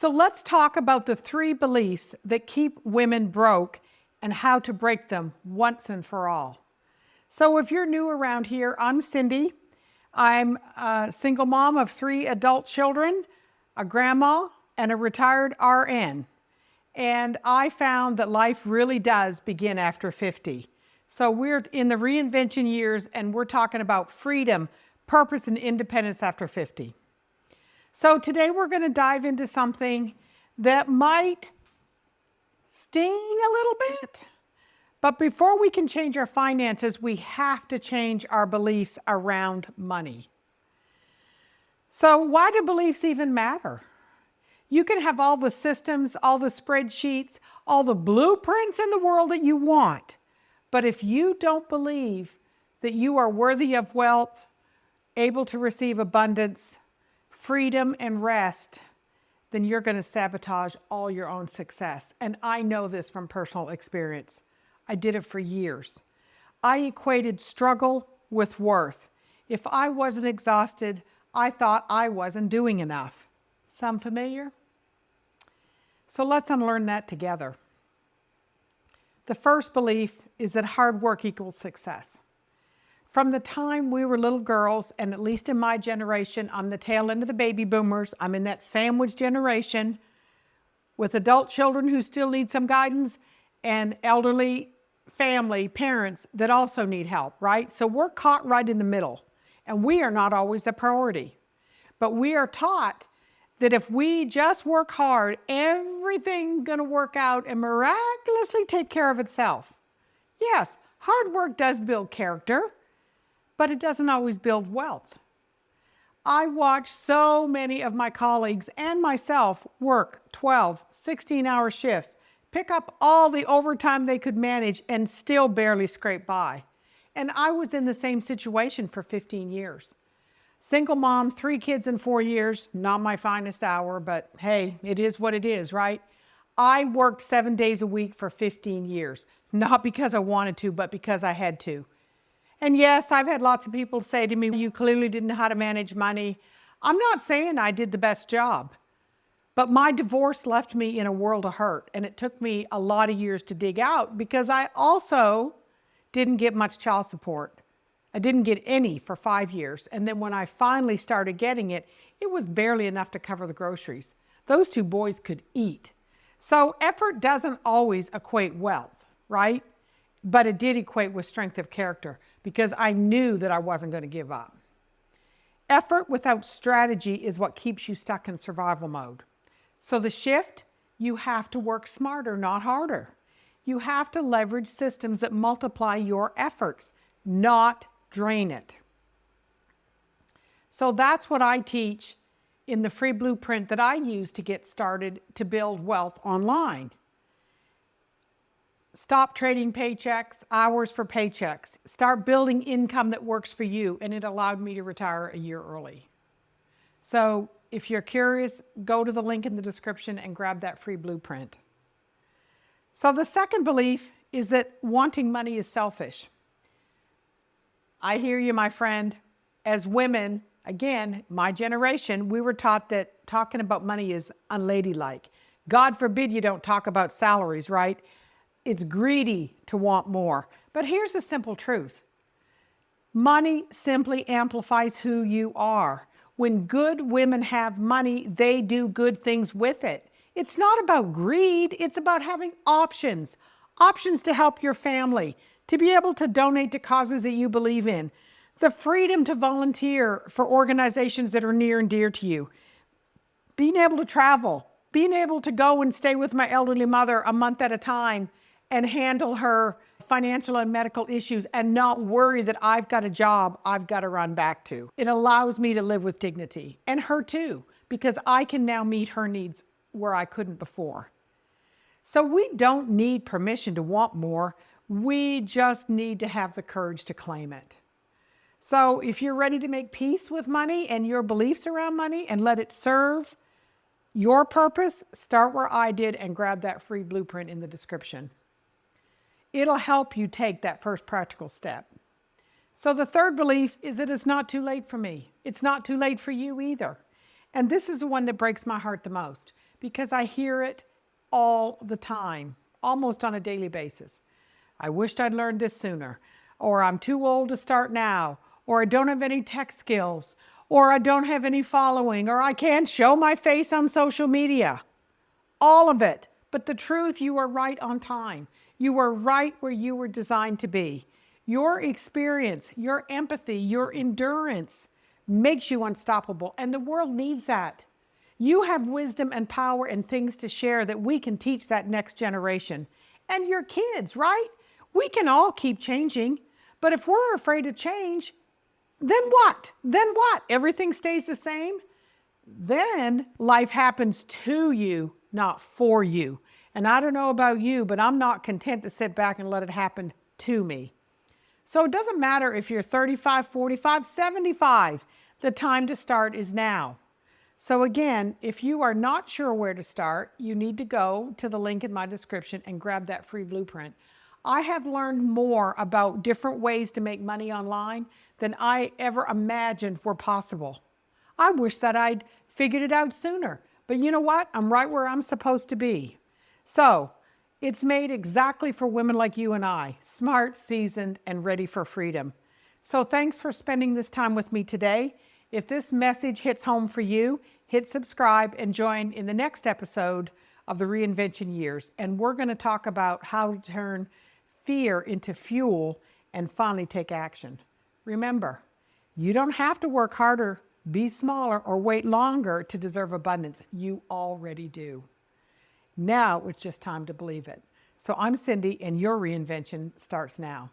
So let's talk about the 3 beliefs that keep women broke and how to break them once and for all. So if you're new around here, I'm Cindy. I'm a single mom of 3 adult children, a grandma, and a retired RN. And I found that life really does begin after 50. So we're in the reinvention years and we're talking about freedom, purpose, and independence after 50. So today we're going to dive into something that might sting a little bit. But before we can change our finances, we have to change our beliefs around money. So why do beliefs even matter? You can have all the systems, all the spreadsheets, all the blueprints in the world that you want. But if you don't believe that you are worthy of wealth, able to receive abundance, freedom, and rest, then you're going to sabotage all your own success. And I know this from personal experience. I did it for years. I equated struggle with worth. If I wasn't exhausted, I thought I wasn't doing enough. Sound familiar? So let's unlearn that together. The first belief is that hard work equals success. From the time we were little girls, and at least in my generation, I'm the tail end of the baby boomers. I'm in that sandwich generation with adult children who still need some guidance and elderly family, parents that also need help, right? So we're caught right in the middle, and we are not always the priority. But we are taught that if we just work hard, everything's going to work out and miraculously take care of itself. Yes, hard work does build character, but it doesn't always build wealth. I watch so many of my colleagues and myself work 12, 16-hour shifts, pick up all the overtime they could manage, and still barely scrape by. And I was in the same situation for 15 years. Single mom, 3 kids in 4 years, not my finest hour, but hey, it is what it is, right? I worked 7 days a week for 15 years, not because I wanted to, but because I had to. And yes, I've had lots of people say to me, you clearly didn't know how to manage money. I'm not saying I did the best job, but my divorce left me in a world of hurt, and it took me a lot of years to dig out because I also didn't get much child support. I didn't get any for 5 years. And then when I finally started getting it, it was barely enough to cover the groceries. Those 2 boys could eat. So effort doesn't always equate wealth, right? But it did equate with strength of character because I knew that I wasn't going to give up. Effort without strategy is what keeps you stuck in survival mode. So the shift, you have to work smarter, not harder. You have to leverage systems that multiply your efforts, not drain it. So that's what I teach in the free blueprint that I use to get started to build wealth online. Stop trading paychecks, hours for paychecks. Start building income that works for you, and it allowed me to retire a year early. So if you're curious, go to the link in the description and grab that free blueprint. So the second belief is that wanting money is selfish. I hear you, my friend. As women, again, my generation, we were taught that talking about money is unladylike. God forbid you don't talk about salaries, right? It's greedy to want more. But here's the simple truth. Money simply amplifies who you are. When good women have money, they do good things with it. It's not about greed. It's about having options. Options to help your family, to be able to donate to causes that you believe in, the freedom to volunteer for organizations that are near and dear to you, being able to travel, being able to go and stay with my elderly mother a month at a time and handle her financial and medical issues and not worry that I've got a job I've got to run back to. It allows me to live with dignity, and her too, because I can now meet her needs where I couldn't before. So we don't need permission to want more. We just need to have the courage to claim it. So if you're ready to make peace with money and your beliefs around money and let it serve your purpose, start where I did and grab that free blueprint in the description. It'll help you take that first practical step. So the third belief is that it's not too late for me. It's not too late for you either. And this is the one that breaks my heart the most, because I hear it all the time, almost on a daily basis. I wished I'd learned this sooner, or I'm too old to start now, or I don't have any tech skills, or I don't have any following, or I can't show my face on social media. All of it. But the truth, you are right on time. You are right where you were designed to be. Your experience, your empathy, your endurance makes you unstoppable, and the world needs that. You have wisdom and power and things to share that we can teach that next generation. And your kids, right? We can all keep changing, but if we're afraid to change, then what? Then what? Everything stays the same? Then life happens to you, not for you. And I don't know about you, but I'm not content to sit back and let it happen to me. So it doesn't matter if you're 35, 45, 75, the time to start is now. So again, if you are not sure where to start, you need to go to the link in my description and grab that free blueprint. I have learned more about different ways to make money online than I ever imagined were possible. I wish that I'd figured it out sooner, but you know what? I'm right where I'm supposed to be. So it's made exactly for women like you and I, smart, seasoned, and ready for freedom. So thanks for spending this time with me today. If this message hits home for you, hit subscribe and join in the next episode of the Reinvention Years. And we're going to talk about how to turn fear into fuel and finally take action. Remember, you don't have to work harder, be smaller, or wait longer to deserve abundance. You already do. Now it's just time to believe it. So I'm Cindy, and your reinvention starts now.